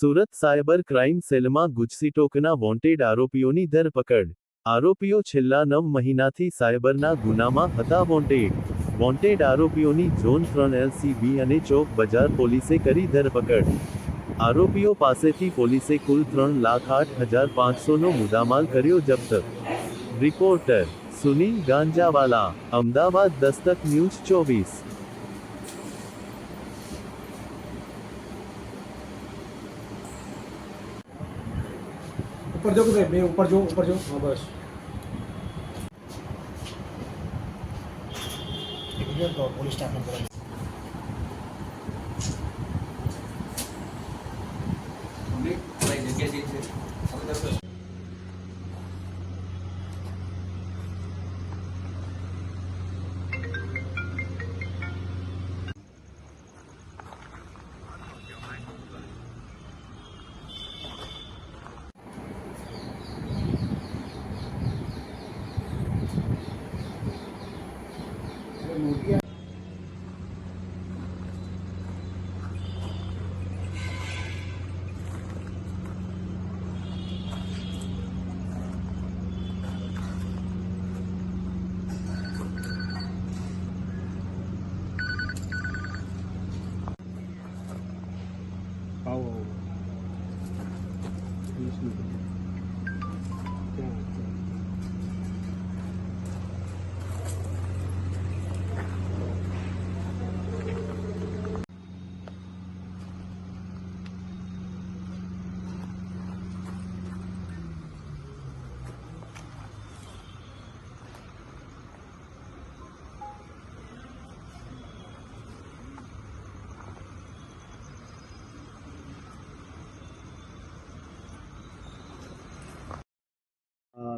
Surat cyber crime સેલમાં ગુજસીટોકના wanted આરોપીઓની ધરપકડ. આરોપીઓ છેલ્લા 9 મહિનાથી સાયબરના ગુનામાં હતા વોન્ટેડ. વોન્ટેડ આરોપીઓની ઝોન 3 LCB અને ચોક બજાર પોલીસે કરી ધરપકડ. આરોપીઓ પાસેથી પોલીસે કુલ 3,08,500નો મુદ્દામાલ કર્યો જપ્ત. Reporter Sunil Ganjawala, Ahmedabad Dastak news 24. ऊपर जो मैं ऊपर जो हाँ बस तो पुलिस स्टाफ नंबर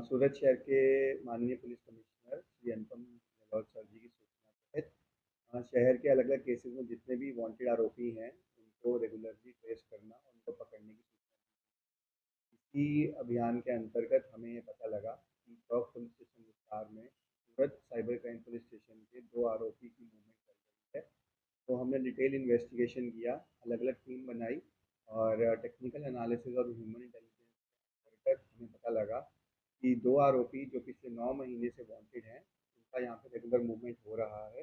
सूरत शहर के माननीय police commissioner Shri Anupam Gehlot sir जी की सूचना तहत शहर के अलग अलग केसेस में जितने भी वांटेड आरोपी हैं उनको रेगुलरली ट्रेस करना, उनको पकड़ने की सूचना। इसी अभियान के अंतर्गत हमें ये पता लगा कि चौक पुलिस स्टेशन विस्तार में सूरत साइबर क्राइम पुलिस स्टेशन के 2 आरोपी की मूवमेंट चल रही है। तो हमने डिटेल इन्वेस्टिगेशन किया, अलग अलग टीम बनाई और टेक्निकल एनालिसिस और ह्यूमन इंटेलिजेंस के अंतर्गत हमें पता लगा कि 2 आरोपी जो पिछले 9 महीने से वांटेड हैं, उनका यहाँ पे रेगुलर मूवमेंट हो रहा है।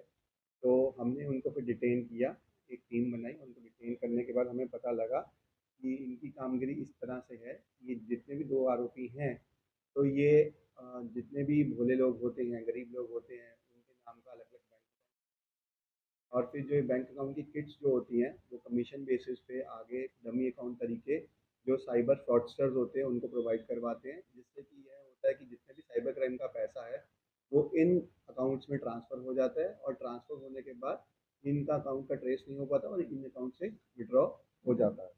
तो हमने उनको फिर डिटेन किया, एक टीम बनाई। उनको डिटेन करने के बाद हमें पता लगा कि इनकी कामगिरी इस तरह से है, ये जितने भी 2 आरोपी हैं, तो ये जितने भी भोले लोग होते हैं, गरीब लोग होते हैं, उनके नाम का अलग-अलग बैंक और फिर जो ये बैंक अकाउंट की किट्स जो होती हैं, वो कमीशन बेसिस पे आगे डमी अकाउंट तरीके जो साइबर फ्रॉडस्टर्स होते हैं, उनको प्रोवाइड करवाते हैं, जिससे कि यह होता है कि जितने भी साइबर क्राइम का पैसा है, वो इन अकाउंट्स में ट्रांसफ़र हो जाता है और ट्रांसफ़र होने के बाद इनका अकाउंट का ट्रेस नहीं हो पाता और इन अकाउंट से विड्रॉ हो जाता है।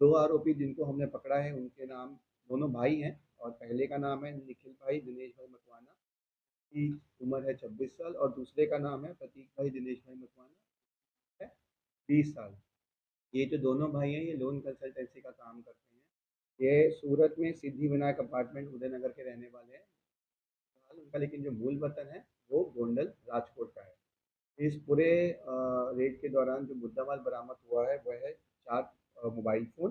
2 आरोपी जिनको हमने पकड़ा है, उनके नाम दोनों भाई हैं और पहले का नाम है निखिल भाई दिनेश भाई मकवाना, की उम्र है 26 साल और दूसरे का नाम है प्रतीक भाई दिनेश भाई मकवाना है 20 साल। ये जो दोनों भाई हैं, ये लोन कंसल्टेंसी का काम करते हैं। ये सूरत में सिद्धि विनायक अपार्टमेंट उदयनगर के रहने वाले हैं। उनका लेकिन जो मूल वतन है, वो गोंडल राजकोट का है। इस पूरे रेड के दौरान जो मुद्दामाल बरामद हुआ है, वह है 4 mobile phone,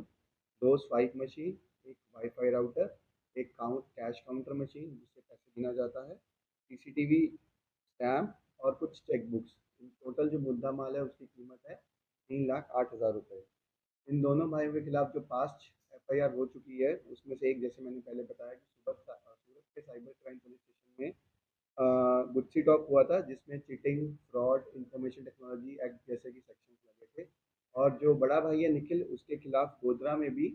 2 swipe machine, 1 wifi router, 1 cash counter machine जिससे पैसे गिना जाता है, सीसीटीवी स्टैम्प और कुछ चेक बुक्स। टोटल जो मुद्दा माल है उसकी कीमत है 3,08,000 रुपये। इन दोनों भाइयों के खिलाफ जो पास्ट एफआईआर हो चुकी है, उसमें से एक जैसे मैंने पहले बताया कि सूरत के साइबर क्राइम पुलिस स्टेशन में गुच्ची टॉक हुआ था, जिसमें cheating, fraud, information technology act जैसे कि सेक्शंस लगे थे। और जो बड़ा भाई है निखिल, उसके खिलाफ गोधरा में भी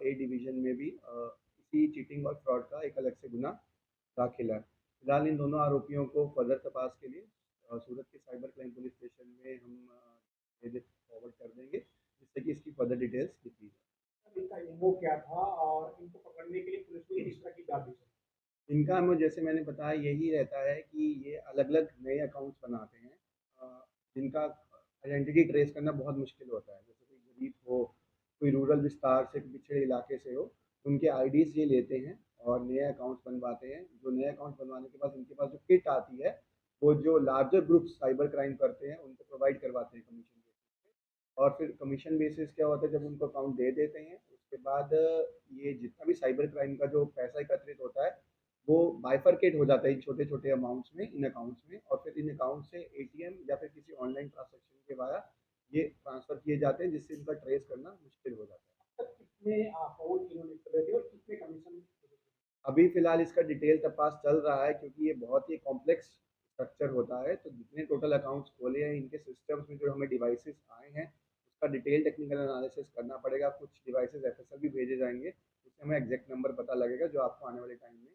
ए डिवीज़न में भी इसी चीटिंग और फ्रॉड का एक अलग से गुना दाखिल है। फिलहाल इन दोनों आरोपियों को फर्दर तपास के लिए सूरत के साइबर क्राइम पुलिस स्टेशन में हम फॉरवर्ड कर देंगे, जिससे कि इसकी फर्दर डिटेल्स लिखी जाए। इनका एमओ क्या था और इनको पकड़ने के लिए पुलिस को किस तरह की चार्जेस है? इनका एमओ जैसे मैंने बताया यही रहता है कि ये अलग-अलग नए अकाउंट्स बनाते हैं, जिनका आइडेंटिटी ट्रेस करना बहुत मुश्किल होता है। जैसे कोई गरीब हो, कोई रूरल विस्तार से, पिछड़े इलाके से हो, उनके आईडीज़ ये लेते हैं और नए अकाउंट्स बनवाते हैं। जो नए अकाउंट्स बनवाने के बाद इनके पास जो किट आती है, वो जो लार्जर ग्रुप्स साइबर क्राइम करते हैं, उनको प्रोवाइड करवाते हैं कमीशन बेसिस पे और फिर कमीशन बेसिस क्या होता है, जब उनको अकाउंट दे देते हैं उसके बाद ये जितना भी साइबर क्राइम का जो पैसा एकत्रित होता है वो बाइफरकेट हो जाता है इन छोटे छोटे अमाउंट्स में, इन अकाउंट्स में, और फिर इन अकाउंट से एटीएम या फिर किसी ऑनलाइन ट्रांजेक्शन के द्वारा ये ट्रांसफ़र किए जाते हैं, जिससे इनका ट्रेस करना मुश्किल हो जाता है। अब तक कितने फ़ोन इन्होंने करे थे और कितने कमीशन? अभी फ़िलहाल इसका डिटेल तपास चल रहा है, क्योंकि ये बहुत ही कॉम्प्लेक्स स्ट्रक्चर होता है, तो जितने टोटल अकाउंट्स खोले हैं इनके सिस्टम्स में जो हमें डिवाइसेस आए हैं उसका डिटेल टेक्निकल एनालिसिस करना पड़ेगा। कुछ डिवाइसेस एफएसएल भी भेजे जाएंगे, जिससे हमें एग्जैक्ट नंबर पता लगेगा, जो आपको आने वाले टाइम में